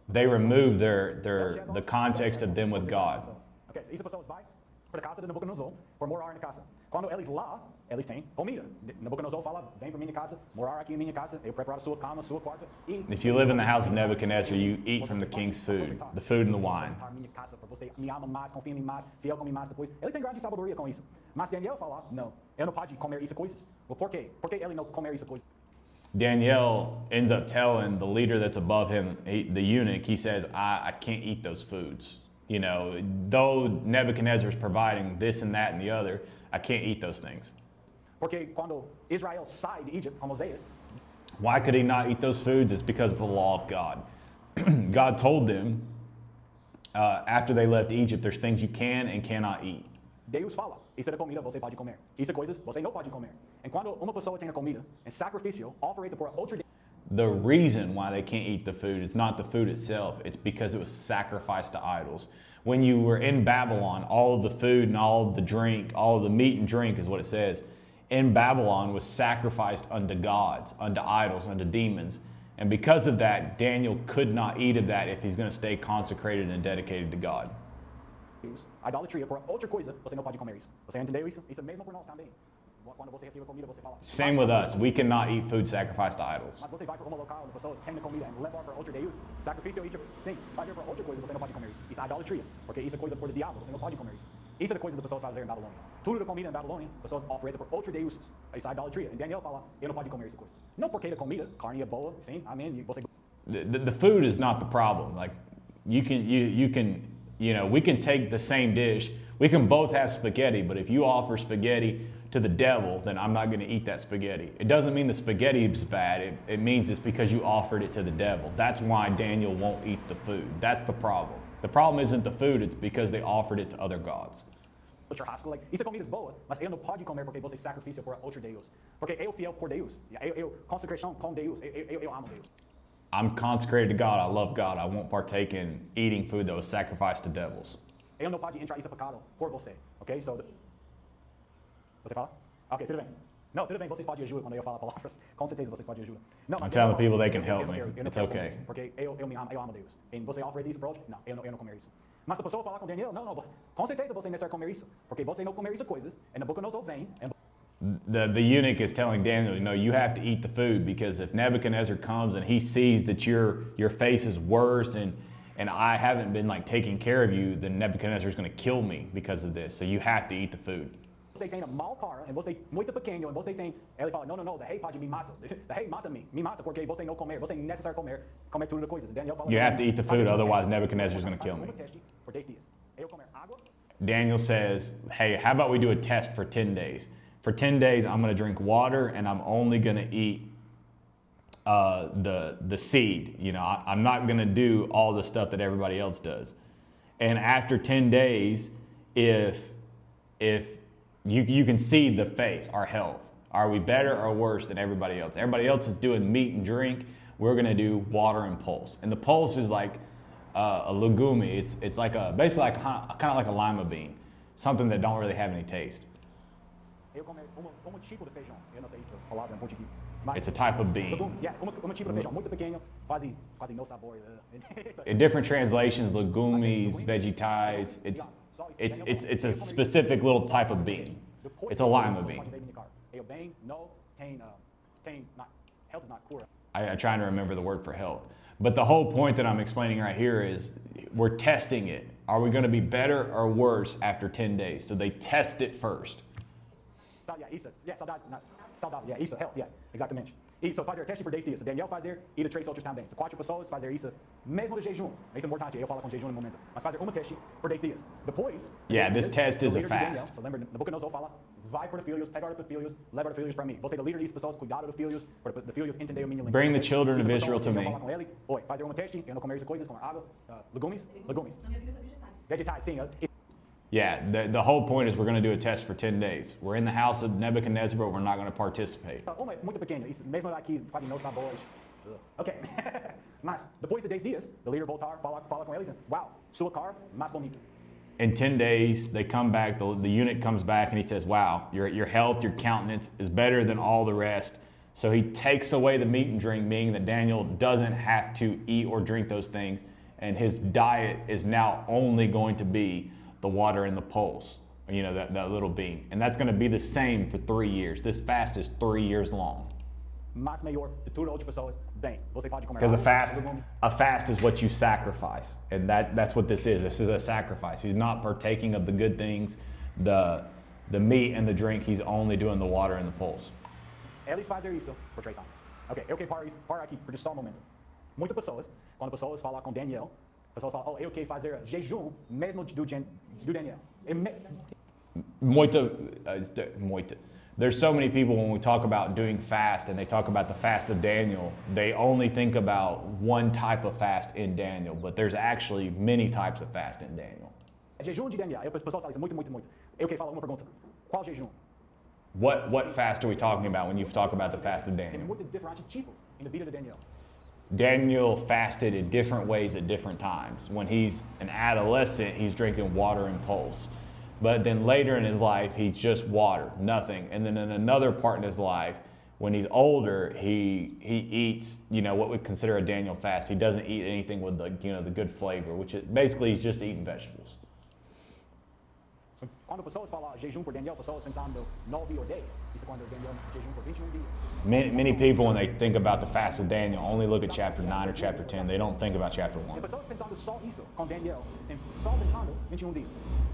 They removed the context of them with God. Ok, so essas pessoas vai para a casa de Nabucodonosor, por morar na casa. Quando eles lá, eles têm comida. Nabucodonosor fala, vem para minha casa, morar aqui em minha casa, eu preparo sua cama, sua quarto. If you live in the house of Nebuchadnezzar, you eat from the king's food, the food and the wine. Minha casa para você me ama mais, confia em mim mais, fiel com mim mais depois. Ele tem grande sabedoria com isso. Mas Daniel fala, não, eu não posso comer essas coisas. Por quê? Por que ele não comer essas coisas? Daniel ends up telling the leader that's above him, the eunuch, he says, I can't eat those foods. You know, though Nebuchadnezzar is providing this and that and the other, I can't eat those things. Porque quando Israel sai de Egito com Moisés, Why could he not eat those foods? It's because of the law of God. God told them after they left Egypt, there's things you can and cannot eat. Deus fala, isso é comida, você pode comer. Isso é coisas, você não pode comer. E quando uma pessoa tem a comida, em sacrifício, oferecida por outro Deus, The reason why they can't eat the food, it's not the food itself, it's because it was sacrificed to idols. When you were in Babylon, all of the food and all of the drink, all of the meat and drink is what it says, in Babylon was sacrificed unto gods, unto idols, unto demons. And because of that, Daniel could not eat of that if he's going to stay consecrated and dedicated to God. idolatria por outra coisa, você não pode comer isso. Você entendeu isso? Isso é mesmo por nós também. Quando você recebe comida, você fala. Same with us. We cannot eat food sacrificed to idols. Mas você vai para um local onde pessoas têm comida e levar para outro Deus, sacrifício, sim, fazer para outra coisa, você não pode comer isso. Isso é idolatria, porque isso é coisa por diabo, você não pode comer isso. Isso é coisa das pessoas fazerem em Babilônia. Tudo da comida em Babilônia, pessoas oferecem por outro Deus. Isso é idolatria. E Daniel fala, eu não pode comer essa coisa. Não porque a comida, carne é boa, sim, amém, e você... The food is not the problem. Like you can, we can take the same dish. We can both have spaghetti, but if you offer spaghetti to the devil, then I'm not going to eat that spaghetti. It doesn't mean the spaghetti is bad. It means it's because you offered it to the devil. That's why Daniel won't eat the food. That's the problem. The problem isn't the food, it's because they offered it to other gods. Churrasco, like, isso é comida boa, mas eu não pode comer porque você sacrifício por outro Deus. Porque eu fiel por Deus. Eu consagração com Deus. Eu amo Deus. I'm consecrated to God. I love God. I won't partake in eating food that was sacrificed to devils. Eu não pode entrar nesse pecado por você, ok? So, você fala? Ok, tudo bem. Não, tudo bem, vocês podem ajudar quando eu falo palavras. Com certeza vocês podem ajudar. Não, I'm telling people they can help me. Eu não It's quero okay. comer isso, porque eu me amo, eu amo Deus. E você oferece isso para outro? Não, eu não comer isso. Mas a pessoa fala com Daniel, não, com certeza você não deve comer isso, porque você não comer essas coisas, e Nabucodonosor vem, The eunuch is telling Daniel, you have to eat the food, because if Nebuchadnezzar comes and he sees that your face is worse and I haven't been like taking care of you, then Nebuchadnezzar is going to kill me because of this. So you have to eat the food. Você tem uma mal cara, e você muito pequeno, e você tem, ele fala, não, o rei pode me matar, o rei mata-me, me mata porque você não comer, você é necessário comer tudo das coisas. Daniel fala, You have to eat the food, otherwise Nebuchadnezzar is going to kill me. Por 10 dias. Eu comer água. Daniel says, hey, how about we do a test for 10 days? For 10 days, I'm going to drink water and I'm only going to eat the seed. I'm not going to do all the stuff that everybody else does. And after 10 days, if you can see the face, our health. Are we better or worse than everybody else? Everybody else is doing meat and drink. We're going to do water and pulse. And the pulse is like a legume. It's like basically kind of like a lima bean, something that don't really have any taste. Eu comer tipo de feijão. Eu não sei isso, palavra em português. It's a type of bean. Legumes, yeah, tipo de feijão muito pequeno, quase no sabor. In different translations, legumes, vegetais, it's a specific little type of bean. It's a lima bean. Health is not cura. I'm trying to remember the word for health. But the whole point that I'm explaining right here is we're testing it. Are we going to be better or worse after 10 days? So they test it first. Saudável, isso, health, exatamente. Isso, fazer teste por 10 dias. Daniel fazer e de 3 outros também. 4 pessoas fazer isso, mesmo de jejum. Isso é importante, eu falo com jejum no momento. Mas fazer uma teste por 10 dias. Depois... Yeah, this test is a Daniel, fast. so lembra, na boca não fala, vai para os filhos, pega para os filhos, leva os filhos para mim. Você é o líder dessas pessoas, cuidado dos filhos, para os filhos entender o minha língua. Bring the children of Israel to me. Eu falo com ele, oi, fazer uma teste, eu não comer essas coisas, como água, legumes. Vegetais, sim. Yeah, the whole point is we're going to do a test for 10 days. We're in the house of Nebuchadnezzar, but we're not going to participate. Uma muito pequena, isso, mesmo aqui quase não sabe hoje. Ok, mas depois de 10 dias, o líder voltar, fala com eles, uau, sua cara mais bonita. In 10 days, they come back, the eunuch comes back and he says, wow, your health, your countenance is better than all the rest. So he takes away the meat and drink, meaning that Daniel doesn't have to eat or drink those things, and his diet is now only going to be the water and the pulse, that little bean. And that's going to be the same for 3 years. This fast is 3 years long. Mas maior de tudo outras pessoas, bem, você pode comer. Because a fast is what you sacrifice, and that's what this is. This is a sacrifice. He's not partaking of the good things, the meat and the drink. He's only doing the water and the pulse. Eles fazem isso por 3 anos. Ok, eu quero parar aqui por só um momento. Muitas pessoas, quando pessoas falam com Daniel, pessoas falam, eu quero fazer jejum mesmo do Daniel. There's so many people when we talk about doing fast and they talk about the fast of Daniel, they only think about one type of fast in Daniel, but there's actually many types of fast in Daniel. Jejum de Daniel, as pessoas falam isso muito. Eu quero falar uma pergunta. Qual jejum? What fast are we talking about when you talk about the fast of Tem Daniel? muitos diferentes tipos na vida de Daniel. Daniel fasted in different ways at different times. When he's an adolescent, he's drinking water and pulse. But then later in his life, he's just water, nothing. And then in another part in his life, when he's older, he eats, what we consider a Daniel fast. He doesn't eat anything with the good flavor, which is basically he's just eating vegetables. Quando pessoas falam jejum por Daniel, pessoas pensando 9 ou 10. Isso quando Daniel jejum por 21 dias. Many people, when they think about the fast of Daniel, only look at chapter 9 or chapter 10. They don't think about chapter 1. Tem pessoas pensando só isso com Daniel, só pensando 21 dias.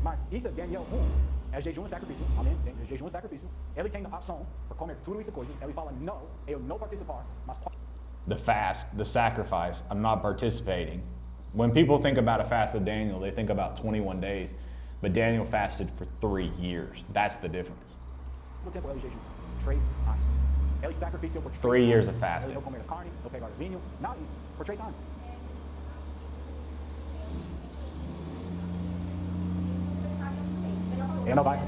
Mas isso é Daniel 1, é jejum e sacrifício. Amém? Jejum e sacrifício. Ele tem a opção para comer tudo isso coisas. Ele fala, não, eu não participar, mas... The fast, the sacrifice, I'm not participating. When people think about a fast of Daniel, they think about 21 days. But Daniel fasted for 3 years. That's the difference. O tempo ele jejum? 3 anos. Ele sacrifício por 3 years of fasting. Ele não comer carne, não pegar vinho, nada disso. Por 3 anos.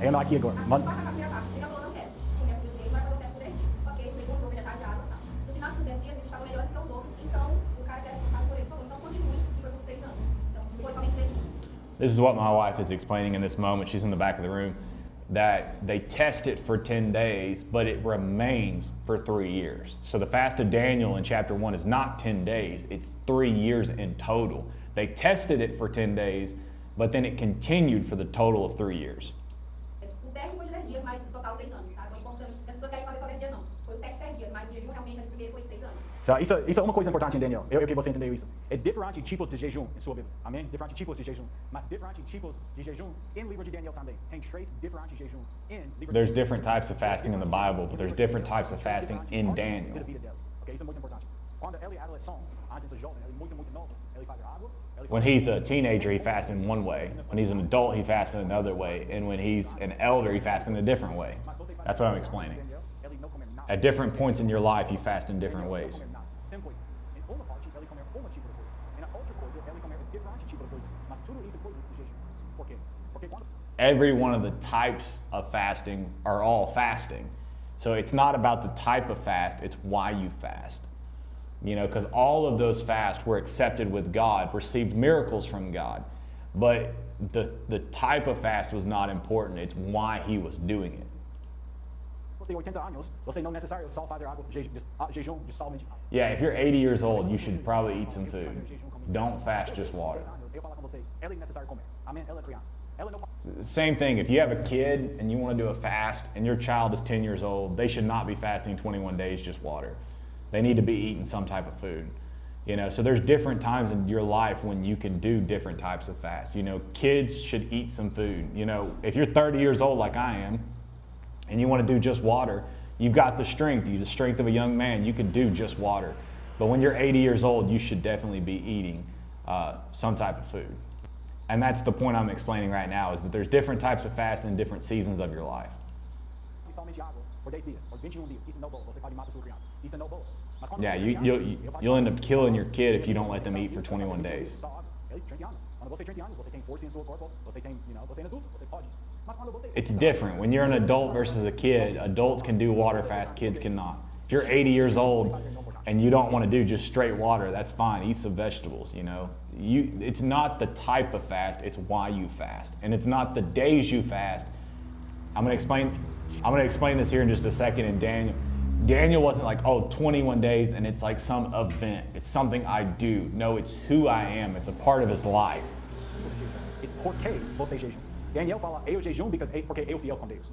Eu não aqui agora. Mas... This is what my wife is explaining in this moment. She's in the back of the room. That they test it for 10 days, but it remains for 3 years. So the fast of Daniel in chapter 1 is not 10 days, it's 3 years in total. They tested it for 10 days, but then it continued for the total of 3 years. O teste foi de 10 dias, mas total 3 anos, tá? Foi importante. As pessoas querem fazer só 10 dias, não. Foi o teste de 10 dias, mas o jejum realmente no primeiro foi 3 anos. Isso é uma coisa importante em Daniel. Eu que você entendeu isso. É diferentes tipos de jejum em sua Bíblia. Amém? Diferentes tipos de jejum. Mas diferentes tipos de jejum em livro de Daniel também. Tem 3 diferentes jejuns em livro de There's different types of fasting in the Bible, but there's different types of fasting in Daniel. Ok, isso é muito importante. Quando ele é adolescente, antes de jovem, ele é muito novo, ele faz água. When he's a teenager, he fasts in one way. When he's an adult, he fasts in another way. And when he's an elder, he fasts in a different way. That's what I'm explaining. At different points in your life, you fast in different ways. Every one of the types of fasting are all fasting. So it's not about the type of fast, it's why you fast. Because all of those fasts were accepted with God, received miracles from God. But the type of fast was not important, it's why he was doing it. Yeah, if you're 80 years old, you should probably eat some food. Don't fast just water. Same thing, if you have a kid and you want to do a fast and your child is 10 years old, they should not be fasting 21 days just water. They need to be eating some type of food. So there's different times in your life when you can do different types of fast. Kids should eat some food. If you're 30 years old like I am and you want to do just water, You've got the strength, the strength of a young man. You can do just water. But when you're 80 years old, you should definitely be eating some type of food. And that's the point I'm explaining right now, is that there's different types of fast in different seasons of your life. Yeah, you'll end up killing your kid if you don't let them eat for 21 days. It's different. When you're an adult versus a kid, adults can do water fast, kids cannot. If you're 80 years old and you don't want to do just straight water, that's fine. Eat some vegetables, you know. It's not the type of fast, it's why you fast. And it's not the days you fast. I'm going to explain this here in just a second in Daniel. Daniel wasn't like, oh, 21 days and it's like some event. It's something I do. No, it's who I am. It's a part of his life. Daniel fala, eu jejum porque eu fiel com Deus.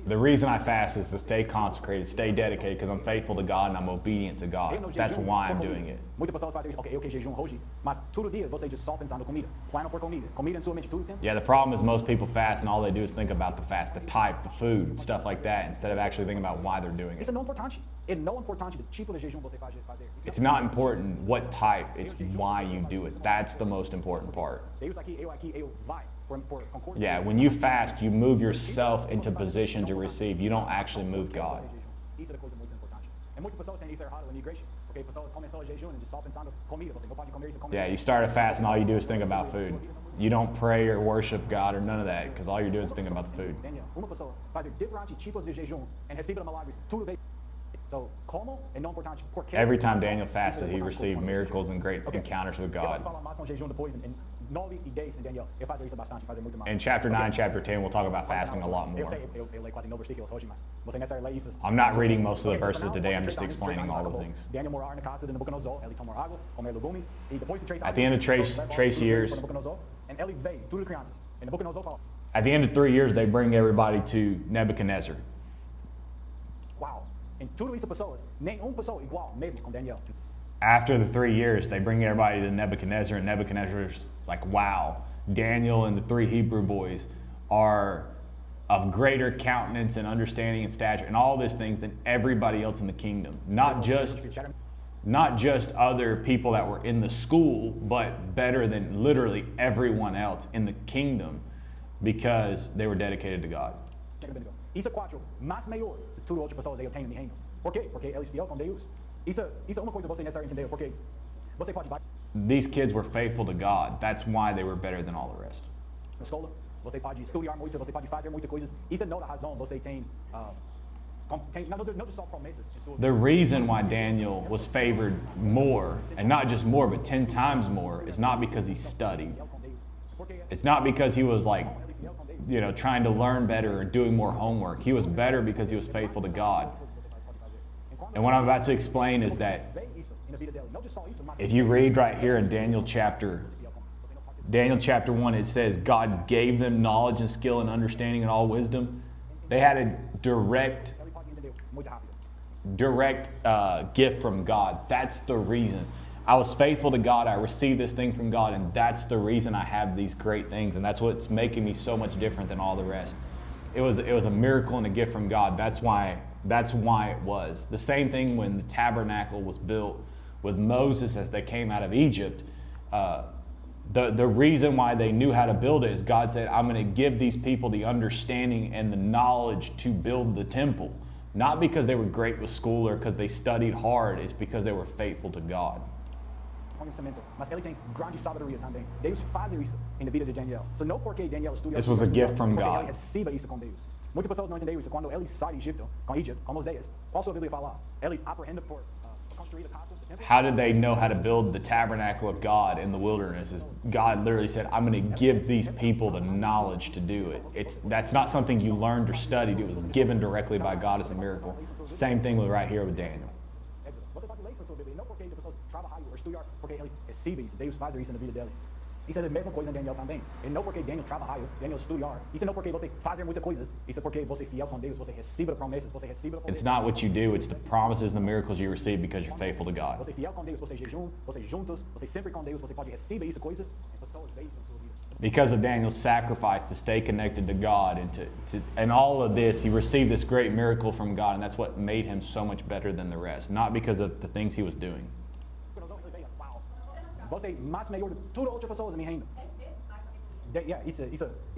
The reason I fast is to stay consecrated, stay dedicated, because I'm faithful to God and I'm obedient to God. That's why I'm doing it. Muitas pessoas fazem isso, ok, eu que jejum hoje, mas todo dia você só pensando comida, plano por comida, comida em sua mente todo tempo. Yeah, the problem is most people fast and all they do is think about the fast, the type, the food, stuff like that, instead of actually thinking about why they're doing it. Isso não é importante. É não importante o tipo de jejum você fazer. It's not important what type, it's why you do it. That's the most important part. Deus aqui, eu vai. Yeah, when you fast, you move yourself into position to receive. You don't actually move God. Isso é coisa muito importante. E muitas pessoas têm isso errado na igreja. Porque pessoas começam a jejum e só pensando comida, você não pode comer isso, Yeah, you start a fast and all you do is think about food. You don't pray or worship God or none of that, because all you're doing is thinking about the food. Uma pessoa fazer diferentes tipos de jejum e recebe milagres tudo bem. So, como é não importante porque every time Daniel fasted, he received miracles and great encounters with God. In chapter 9, chapter 10, we'll talk about fasting a lot more. I'm not reading most of the verses today, I'm just explaining all the things. At the end of Trace years, at the end of 3 years, they bring everybody to Nebuchadnezzar. Wow. Em tudo isso, pessoas, nenhuma pessoa igual mesmo com Daniel. After the 3 years, they bring everybody to Nebuchadnezzar, and Nebuchadnezzar's like, wow, Daniel and the 3 Hebrew boys are of greater countenance and understanding and stature and all these things than everybody else in the kingdom. Not just other people that were in the school, but better than literally everyone else in the kingdom because they were dedicated to God. Isso é quatro, mais maior de tudo outras pessoas eu tenho no reino. Por quê? Porque eles fiel com Deus. Isso é uma coisa que você necessariamente entendeu. Porque você pode These kids were faithful to God. That's why they were better than all the rest. Na escola, você pode estudar muito, você pode fazer muitas coisas. Isso não é a razão você tem não só promessas. The reason why Daniel was favored more, and not just more, but 10 times more, is not because he studied. It's not because he was like, you know, trying to learn better or doing more homework. He was better because he was faithful to God. And what I'm about to explain is that if you read right here in Daniel chapter 1, it says God gave them knowledge and skill and understanding and all wisdom. They had a direct gift from God. That's the reason. I was faithful to God. I received this thing from God, and that's the reason I have these great things, and that's what's making me so much different than all the rest. It was a miracle and a gift from God. That's why it was. The same thing when the tabernacle was built with Moses as they came out of Egypt. The reason why they knew how to build it is God said, I'm going to give these people the understanding and the knowledge to build the temple. Not because they were great with school or because they studied hard. It's because they were faithful to God. Mas ele tem grande sabedoria também. Deus faz isso na vida de Daniel. So não porque Daniel estuda. This was a gift from God. Ele recebe isso com Deus. Muitas pessoas não entendem isso. Quando eles saem de Egito, com Moisés, qual a sua Bíblia falar? Eles aprendem por construir a casa. How did they know how to build the tabernacle of God in the wilderness? Is God literally said, I'm going to give these people the knowledge to do it. That's not something you learned or studied. It was given directly by God as a miracle. Same thing with right here with Daniel. Porque eles recebem isso, Deus faz isso na vida deles. Isso é a mesma coisa em Daniel também. E não porque Daniel trabalha, Daniel estudar. Isso não porque você faz muitas coisas. Isso é porque você é fiel com Deus, você recebe promessas, você recebe a It's not what you do, it's the promises and the miracles you receive because you're faithful to God. Você é fiel com Deus, você jejum, você juntos, você sempre com Deus, você pode receber isso coisas. E pessoas veem isso na sua vida. Because of Daniel's sacrifice to stay connected to God and all of this, he received this great miracle from God, and that's what made him so much better than the rest, not because of the things he was doing. Você mais melhor de todas outras pessoas em reino. 10 vezes mais sabedoria. Yeah, isso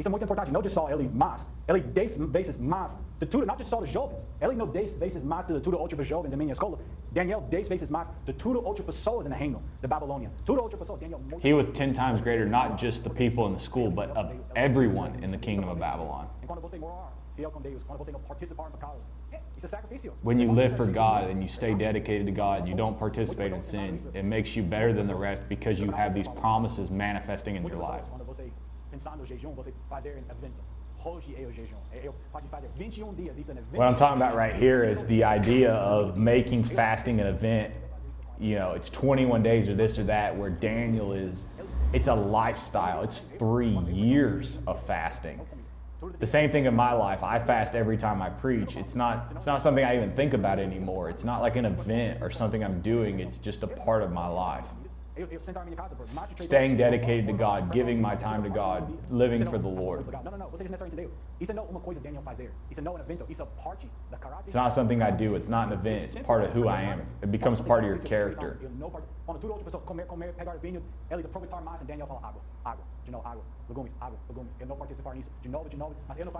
é muito importante. Não só ele mais, ele 10 vezes mais de tudo, não só dos jovens. Ele não 10 vezes mais de tudo outras jovens em minha escola. Daniel 10 vezes mais de tudo outras pessoas no reino da Babilônia. Tudo outras pessoas. Daniel. He was 10 times greater, not just the people in the school, but of everyone in the kingdom of Babylon. E quando você morar fiel com Deus, quando você não participar em pecados, isso é sacrifício. When you live for God and you stay dedicated to God, you don't participate in sin, it makes you better than the rest because you have these promises manifesting in your life. Quando você pensar no jejum, você fazer evento. Hoje é o jejum. Eu pode fazer 21 dias, isso é evento. What I'm talking about right here is the idea of making fasting an event. You know, it's 21 days or this or that, where Daniel is, it's a lifestyle. It's 3 years of fasting. The same thing in my life. I fast every time I preach. It's not something I even think about anymore. It's not like an event or something I'm doing. It's just a part of my life. Staying dedicated to God, giving my time to God, living for the Lord. It's not something I do. It's not an event. It's part of who I am. It becomes part of your character.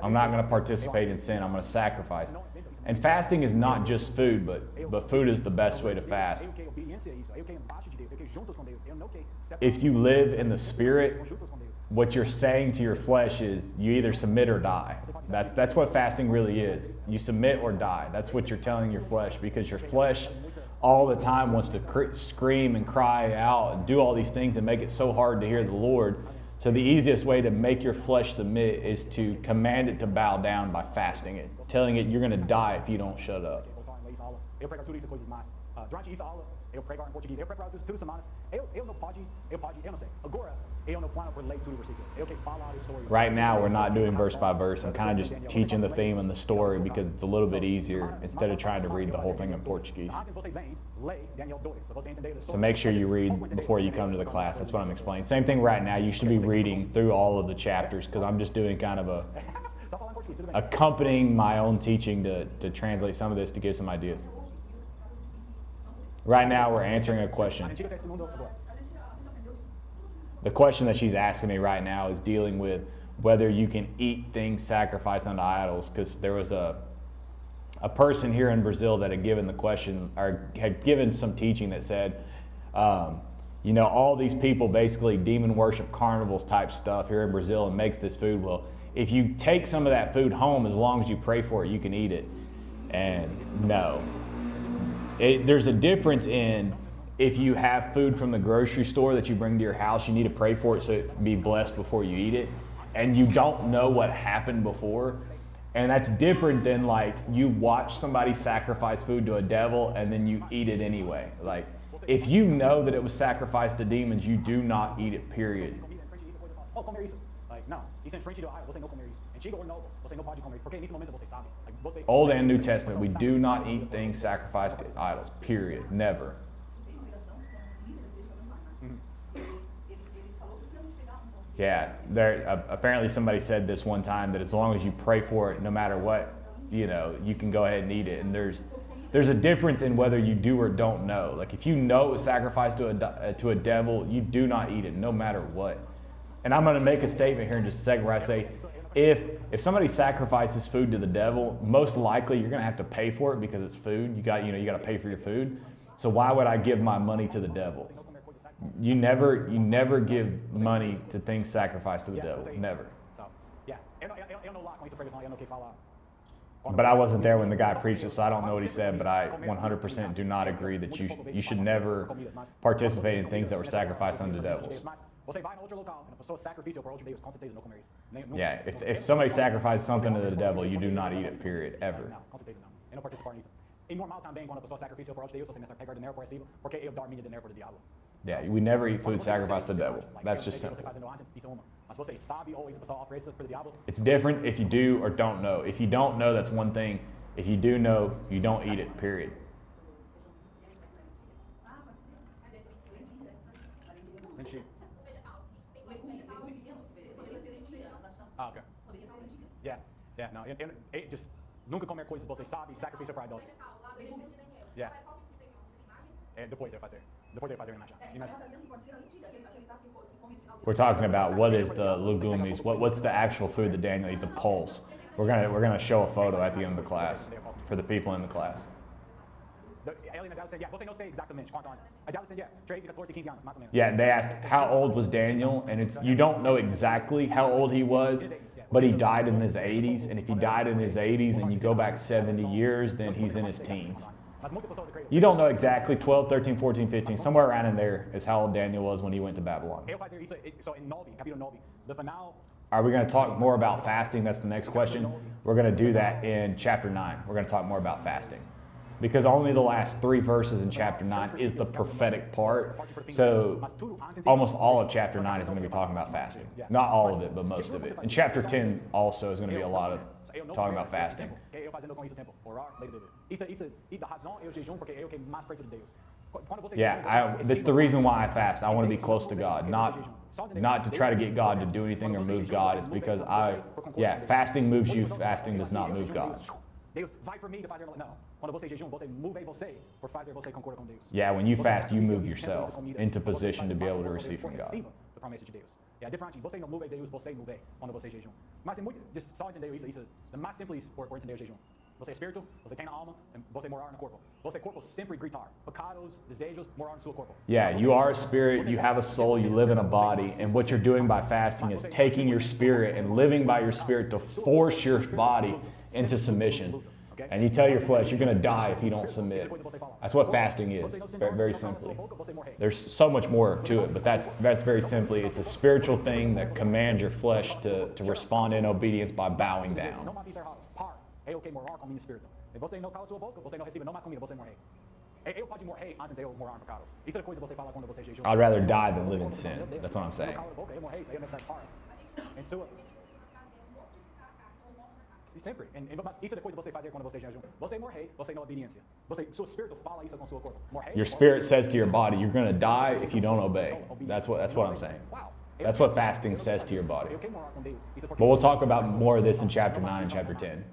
I'm not going to participate in sin. I'm going to sacrifice. And fasting is not just food, but food is the best way to fast. If you live in the Spirit, what you're saying to your flesh is you either submit or die. That's what fasting really is. You submit or die. That's what you're telling your flesh, because your flesh all the time wants to scream and cry out and do all these things and make it so hard to hear the Lord. So the easiest way to make your flesh submit is to command it to bow down by fasting it, telling it you're going to die if you don't shut up. Durante essa aula, eu prego em português. Eu prego todas as semanas. Eu não sei. Agora, eu não plano por ler tudo o versículo. Eu quero falar a história. Right now, we're not doing verse by verse. I'm kind of just teaching the theme and the story because it's a little bit easier instead of trying to read the whole thing in Portuguese. So make sure you read before you come to the class. That's what I'm explaining. Same thing right now. You should be reading through all of the chapters because I'm just doing kind of accompanying my own teaching to translate some of this to give some ideas. Right now, we're answering a question. The question that she's asking me right now is dealing with whether you can eat things sacrificed unto idols, because there was a person here in Brazil that had given the question, or had given some teaching that said, you know, all these people basically demon worship carnivals type stuff here in Brazil and makes this food. Well, if you take some of that food home, as long as you pray for it, you can eat it. And no. There's a difference in if you have food from the grocery store that you bring to your house, you need to pray for it so it be blessed before you eat it, and you don't know what happened before. And that's different than like you watch somebody sacrifice food to a devil and then you eat it anyway. Like if you know that it was sacrificed to demons, you do not eat it, period. Old and New Testament, we do not eat things sacrificed to idols, period. Never. Yeah, apparently somebody said this one time that as long as you pray for it, no matter what, you know, you can go ahead and eat it. And there's a difference in whether you do or don't know. Like if you know it was sacrificed to a devil, you do not eat it, no matter what. And I'm going to make a statement here in just a second where I say, if somebody sacrifices food to the devil, most likely you're going to have to pay for it because it's food. You got to pay for your food. So why would I give my money to the devil? You never give money to things sacrificed to the devil. Never. But I wasn't there when the guy preached it, so I don't know what he said, but I 100% do not agree that you should never participate in things that were sacrificed unto devils. Yeah, if somebody sacrificed something to the devil, you do not eat it, period, ever. Yeah, we never eat food sacrificed to the devil. That's just simple. It's different if you do or don't know. If you don't know, that's one thing. If you do know, you don't eat it, period. Ah, ok. Poderia ser antiga. Yeah, não. Just nunca comer coisas que vocês sabem, sacrifício para idolatria. Lá do Daniel. Yeah. Qual tipo de imagem? Depois ele fazer. Depois ele fazer uma imagem. Então ela está dizendo que pode ser antiga, aquele tato que come no final do We're talking about what is the legumes, what's the actual food that Daniel ate, the pulse. We're gonna show a photo at the end of the class for the people in the class. Ela e a Dallas, você não sei exatamente quanto anos. A Dallas, 13, 14, 15 anos, mais ou menos. Yeah, they asked how old was Daniel, and you don't know exactly how old he was, but he died in his 80s, and if he died in his 80s and you go back 70 years, then he's in his teens. You don't know exactly, 12, 13, 14, 15, somewhere around in there is how old Daniel was when he went to Babylon. So in 9, capítulo 9, the final. Are we going to talk more about fasting? That's the next question. We're going to do that in chapter 9. We're going to talk more about fasting. Because only the last 3 verses in chapter 9 is the prophetic part. So almost all of chapter 9 is going to be talking about fasting. Not all of it, but most of it. And chapter 10 also is going to be a lot of talking about fasting. Eu fazendo com isso o tempo, orar, ler a Bíblia. Isso e da razão eu jejum porque eu que mais perto de Deus. Yeah, that's the reason why I fast. I want to be close to God, not to try to get God to do anything or move God. It's because fasting moves you. Fasting does not move God. Deus vai por mim fazer não. Quando você jejum, você move você por fazer você concordar com Deus. Yeah, when you fast, you move yourself into position to be able to receive from God. Da promessa de Deus. É diferente. Você não move Deus, você move quando você jejum. Mas é muito só entender isso é mais simples por entender o jejum. Você é espírito, você tem a alma, você morar no corpo. Você corpo sempre gritar. Pecados, desejos, morar no seu corpo. Yeah, you are a spirit, you have a soul, you live in a body, and what you're doing by fasting is taking your spirit and living by your spirit to force your body into submission. And you tell your flesh, you're going to die if you don't submit. That's what fasting is, very simply. There's so much more to it, but that's very simply, it's a spiritual thing that commands your flesh to respond in obedience by bowing down. É ok morar com o meu espírito. E você não cala sua boca, você não recebe não mais comida, você morrer. Eu pode morrer antes de eu morar no pecados. Isso é coisa que você fala quando você jejum. I'd rather die than live in sin. That's what I'm saying. Eu calo a boca, eu morrer, isso aí é necessário para. Em sua... Sempre. Isso é coisa que você fazer quando você jejum. Você morrer, você não obediência. Seu espírito fala isso com seu corpo. Morrer. Your spirit says to your body, you're going to die if you don't obey. That's what I'm saying. That's what fasting says to your body. But we'll talk about more of this in chapter 9 and chapter 10.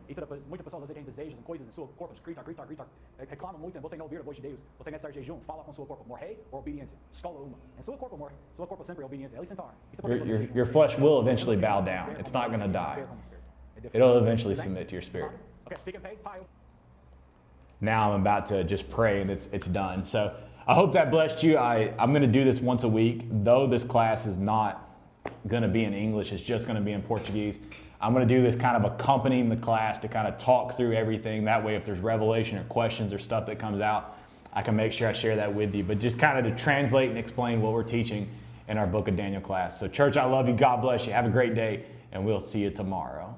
Muitas pessoas você tem desejos, coisas em seu corpo, grita, reclama muito, você não ouvir a voz de Deus. Você necessita jejum, fala com seu corpo, morrer ou obediência. Escolha uma. Em seu corpo morre, seu corpo sempre é obediência. Ele sentar. Your flesh will eventually bow down. It's not going to die. It'll eventually submit to your spirit. Now I'm about to just pray and it's done. So I hope that blessed you. I'm going to do this once a week, though this class is not going to be in English. It's just going to be in Portuguese. I'm going to do this kind of accompanying the class to kind of talk through everything. That way, if there's revelation or questions or stuff that comes out, I can make sure I share that with you. But just kind of to translate and explain what we're teaching in our Book of Daniel class. So church, I love you. God bless you. Have a great day, and we'll see you tomorrow.